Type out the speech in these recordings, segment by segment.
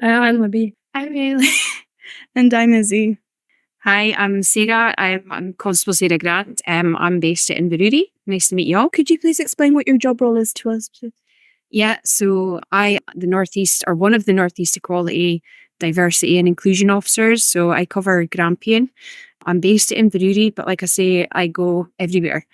I'm Libby. Hi, Bailey. And I'm Izzy. Hi, I'm Sarah. I'm Constable Sarah Grant. I'm based at Inverurie. Nice to meet you all. Could you please explain what your job role is to us? Yeah, so the Northeast, or one of the Northeast Equality, Diversity and Inclusion Officers. So I cover Grampian. I'm based at Inverurie, but like I say, I go everywhere.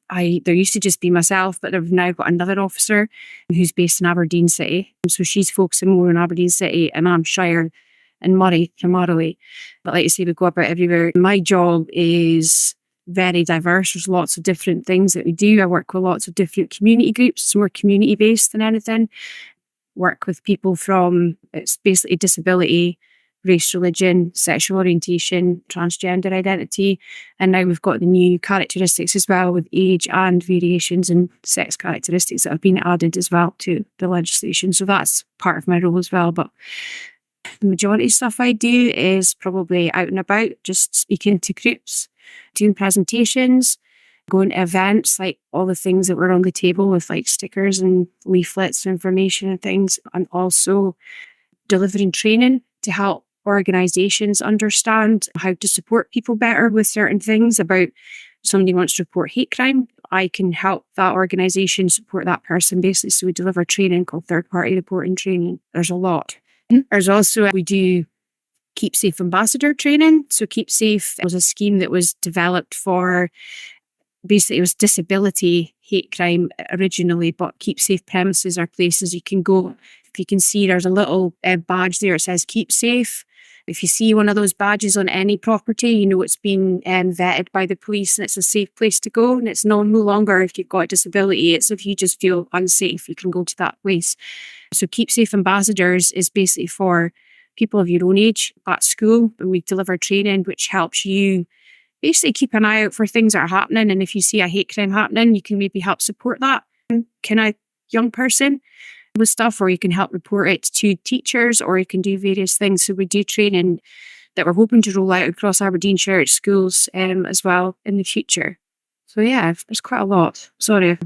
There used to just be myself, but I've now got another officer who's based in Aberdeen City. So she's focusing more on Aberdeen City, and I'm Shire and Murray from Marley. But like I say, we go about everywhere. My job is very diverse. There's lots of different things that we do. I work with lots of different community groups. It's more community based than anything. Work with people from, it's basically disability, race, religion, sexual orientation, transgender identity. And now we've got the new characteristics as well, with age and variations in sex characteristics that have been added as well to the legislation. So that's part of my role as well. But the majority of stuff I do is probably out and about, just speaking to groups, doing presentations, going to events, like all the things that were on the table with like stickers and leaflets and information and things, and also delivering training to help organisations understand how to support people better with certain things. About somebody wants to report hate crime, I can help that organisation support that person basically. So we deliver training called third party reporting training. There's a lot. There's also, we do Keep Safe Ambassador training. So Keep Safe was a scheme that was developed for, basically it was disability hate crime originally, but Keep Safe premises are places you can go. If you can see, there's a little badge there. It says Keep Safe. If you see one of those badges on any property, you know it's been vetted by the police and it's a safe place to go. And it's no longer if you've got a disability. It's if you just feel unsafe, you can go to that place. So Keep Safe Ambassadors is basically for people of your own age at school. And we deliver training which helps you basically keep an eye out for things that are happening. And if you see a hate crime happening, you can maybe help support that kind of young person with stuff, or you can help report it to teachers, or you can do various things. So we do training that we're hoping to roll out across Aberdeenshire at schools as well in the future. So yeah, there's quite a lot. Sorry.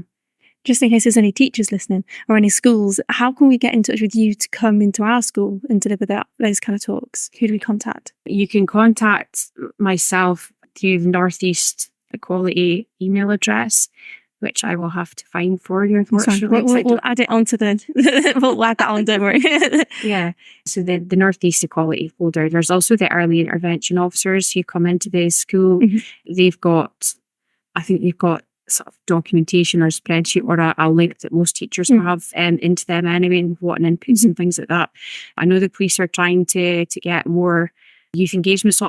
Just in case there's any teachers listening or any schools, how can we get in touch with you to come into our school and deliver those kind of talks? Who do we contact? You can contact myself through the Northeast Equality email address, which I will have to find for you, unfortunately. We'll add it onto we'll add that on, don't worry. Yeah. So the Northeast Equality folder, there's also the early intervention officers who come into the school. Mm-hmm. I think they've got sort of documentation or spreadsheet or a link that most teachers have into them anyway, and what inputs and things like that. I know the police are trying to get more youth engagement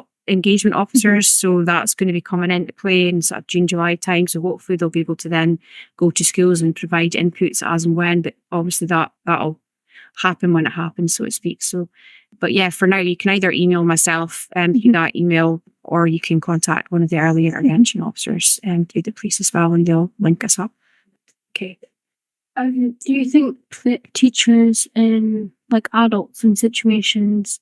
officers, so that's going to be coming into play in sort of June, July time. So hopefully they'll be able to then go to schools and provide inputs as and when, but obviously that'll happen when it happens, so to speak. So, but yeah, for now you can either email myself through that email, or you can contact one of the early intervention officers through the police as well, and they'll link us up. Okay. Do you think that teachers in like adults in situations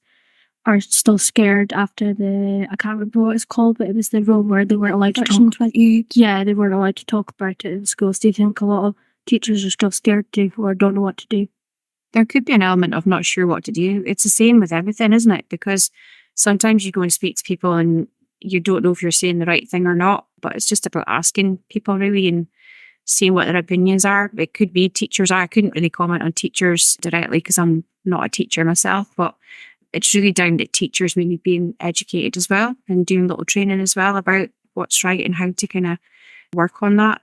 are still scared after I can't remember what it's called, but it was the rule where they weren't allowed to talk about it. Yeah, they weren't allowed to talk about it in schools. Do you think a lot of teachers are still scared to or don't know what to do? There could be an element of not sure what to do. It's the same with everything, isn't it? Because sometimes you go and speak to people and you don't know if you're saying the right thing or not, but it's just about asking people really and seeing what their opinions are. It could be teachers. I couldn't really comment on teachers directly because I'm not a teacher myself, but it's really down to teachers maybe being educated as well and doing little training as well about what's right and how to kind of work on that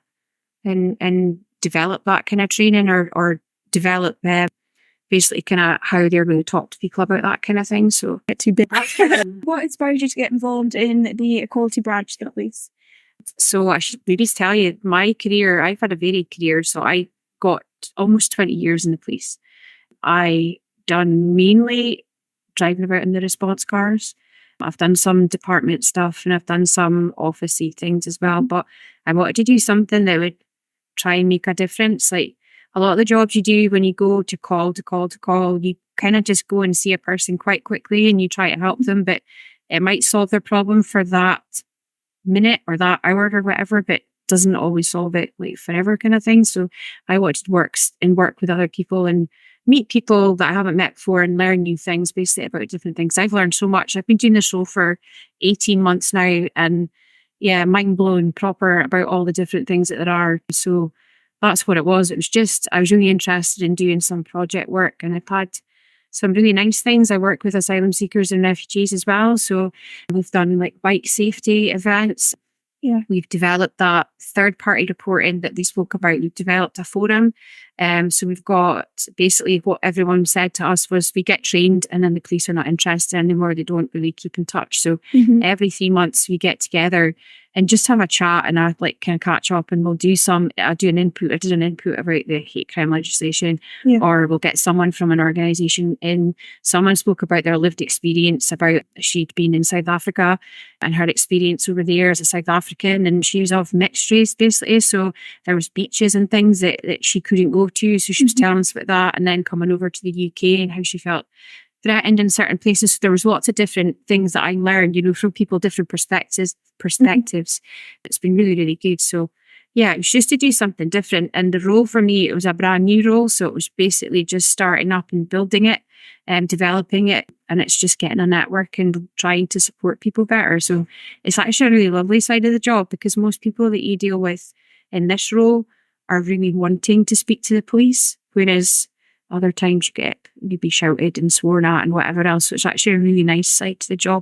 and develop that kind of training or develop basically kind of how they're going to talk to people about that kind of thing. So get too big. What inspired you to get involved in the equality branch, at least? So I should maybe tell you, my career, I've had a varied career. So I got almost 20 years in the police. I done mainly driving about in the response cars. I've done some department stuff and I've done some officey things as well. But I wanted to do something that would try and make a difference. Like a lot of the jobs you do when you go to call, you kind of just go and see a person quite quickly and you try to help them, but it might solve their problem for that minute or that hour or whatever, but doesn't always solve it like forever kind of thing. So I wanted to work with other people and meet people that I haven't met before and learn new things basically about different things. I've learned so much. I've been doing this role for 18 months now, and yeah, mind blown proper about all the different things that there are. So that's what it was. It was just, I was really interested in doing some project work, and I've had some really nice things. I work with asylum seekers and refugees as well. So we've done like bike safety events. Yeah. We've developed that third party reporting that they spoke about. We've developed a forum. So we've got basically what everyone said to us was we get trained and then the police are not interested anymore. They don't really keep in touch. So every 3 months we get together and just have a chat and I like kind of catch up, and we'll do I did an input about the hate crime legislation, or we'll get someone from an organisation in. Someone spoke about their lived experience about she'd been in South Africa and her experience over there as a South African, and she was of mixed race basically. So there was beaches and things that she couldn't go to. So she was telling us about that, and then coming over to the UK and how she felt threatened in certain places. So there was lots of different things that I learned, from people, different perspectives. It's been really, really good. So yeah, it was just to do something different. And the role for me, it was a brand new role. So it was basically just starting up and building it and developing it. And it's just getting a network and trying to support people better. So it's actually a really lovely side of the job, because most people that you deal with in this role are really wanting to speak to the police, whereas other times you'd be shouted and sworn at and whatever else. So it's actually a really nice side to the job.